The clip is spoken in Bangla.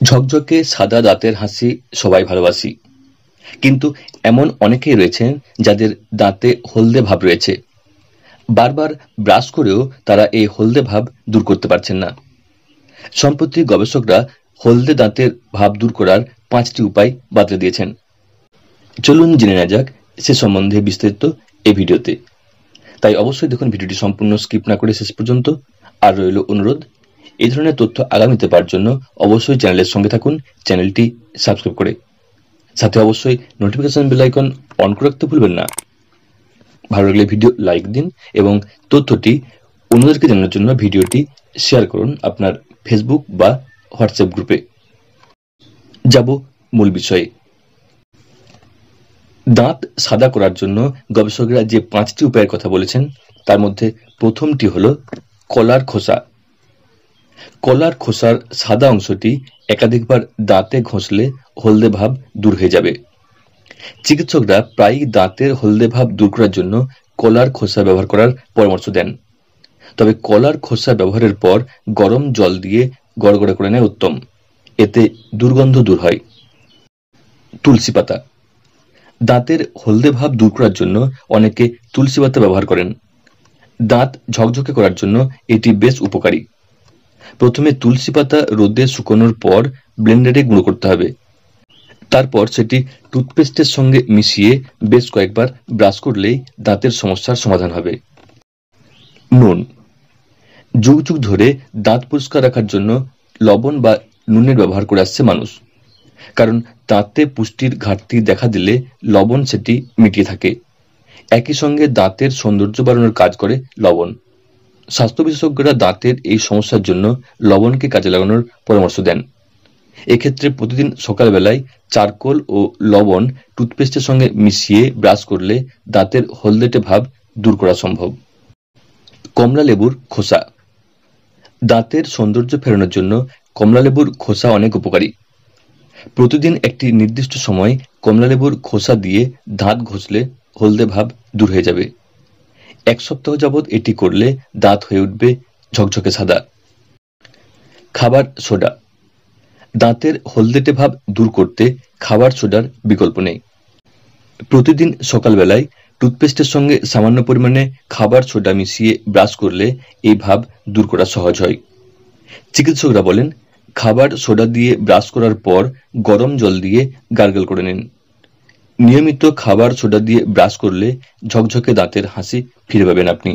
ঝকঝকে সাদা দাঁতের হাসি সবাই ভালোবাসি, কিন্তু এমন অনেকেই রয়েছেন যাদের দাঁতে হলদে ভাব রয়েছে। বারবার ব্রাশ করেও তারা এই হলদে ভাব দূর করতে পারছেন না। সম্প্রতি গবেষকরা হলদে দাঁতের ভাব দূর করার 5টি উপায় বাতলে দিয়েছেন। চলুন জেনে নেওয়া যাক সে সম্বন্ধে বিস্তারিত এই ভিডিওতে। তাই অবশ্যই দেখুন ভিডিওটি সম্পূর্ণ স্কিপ না করে শেষ পর্যন্ত। আর রইল অনুরোধ, এই ধরনের তথ্য আগামীতে পাওয়ার জন্য অবশ্যই চ্যানেলের সঙ্গে থাকুন, চ্যানেলটি সাবস্ক্রাইব করে। সাথে অবশ্যই নোটিফিকেশন বেল আইকন অন করে রাখতে ভুলবেন না। ভালো লাগলে ভিডিও লাইক দিন এবং তথ্যটি অন্যদেরকে জানানোর জন্য ভিডিওটি শেয়ার করুন আপনার ফেসবুক বা হোয়াটসঅ্যাপ গ্রুপে। যাব মূল বিষয়ে। দাঁত সাদা করার জন্য গবেষকরা যে 5টি উপায়ের কথা বলেছেন তার মধ্যে প্রথমটি হলো কলার খোসা। কলার খোসার সাদা অংশটি একাধিকবার দাঁতে ঘষলে হলদে ভাব দূর হয়ে যাবে। চিকিৎসকরা প্রায়ই দাঁতের হলদে ভাব দূর করার জন্য কলার খোসা ব্যবহার করার পরামর্শ দেন। তবে কলার খোসা ব্যবহারের পর গরম জল দিয়ে গড়গড়া করে নেওয়া উত্তম, এতে দুর্গন্ধ দূর হয়। তুলসী পাতা। দাঁতের হলদে ভাব দূর করার জন্য অনেকে তুলসী পাতা ব্যবহার করেন। দাঁত ঝকঝকে করার জন্য এটি বেশ উপকারী। প্রথমে তুলসী পাতা রোদে শুকানোর পর ব্লেন্ডারে গুঁড়ো করতে হবে। তারপর সেটি টুথপেস্টের সঙ্গে মিশিয়ে বেশ কয়েকবার ব্রাশ করলেই দাঁতের সমস্যার সমাধান হবে। নুন। যুগ যুগ ধরে দাঁত পরিষ্কার রাখার জন্য লবণ বা নুনের ব্যবহার করে আসছে মানুষ। কারণ দাঁতে পুষ্টির ঘাটতি দেখা দিলে লবণ সেটি মিটিয়ে থাকে। একই সঙ্গে দাঁতের সৌন্দর্য বাড়ানোর কাজ করে লবণ। স্বাস্থ্য বিশেষজ্ঞরা দাঁতের এই সমস্যার জন্য লবণকে কাজে লাগানোর পরামর্শ দেন। এক্ষেত্রে প্রতিদিন সকালবেলায় চারকোল ও লবণ টুথপেস্টের সঙ্গে মিশিয়ে ব্রাশ করলে দাঁতের হলদেটে ভাব দূর করা সম্ভব। কমলা লেবুর খোসা। দাঁতের সৌন্দর্য ফেরানোর জন্য কমলা লেবুর খোসা অনেক উপকারী। প্রতিদিন একটি নির্দিষ্ট সময় কমলা লেবুর খোসা দিয়ে দাঁত ঘষলে হলদে ভাব দূর হয়ে যাবে। 1 সপ্তাহ যাবৎ এটি করলে দাঁত হয়ে উঠবে ঝকঝকে সাদা। খাবার সোডা। দাঁতের হলদেটে ভাব দূর করতে খাবার সোডার বিকল্প নেই। প্রতিদিন সকালবেলায় টুথপেস্টের সঙ্গে সামান্য পরিমাণে খাবার সোডা মিশিয়ে ব্রাশ করলে এই ভাব দূর করা সহজ হয়। চিকিৎসকরা বলেন, খাবার সোডা দিয়ে ব্রাশ করার পর গরম জল দিয়ে গার্গল করে নিন। নিয়মিত খাবার সোডা দিয়ে ব্রাশ করলে ঝকঝকে দাঁতের হাসি ফিরে পাবেন আপনি।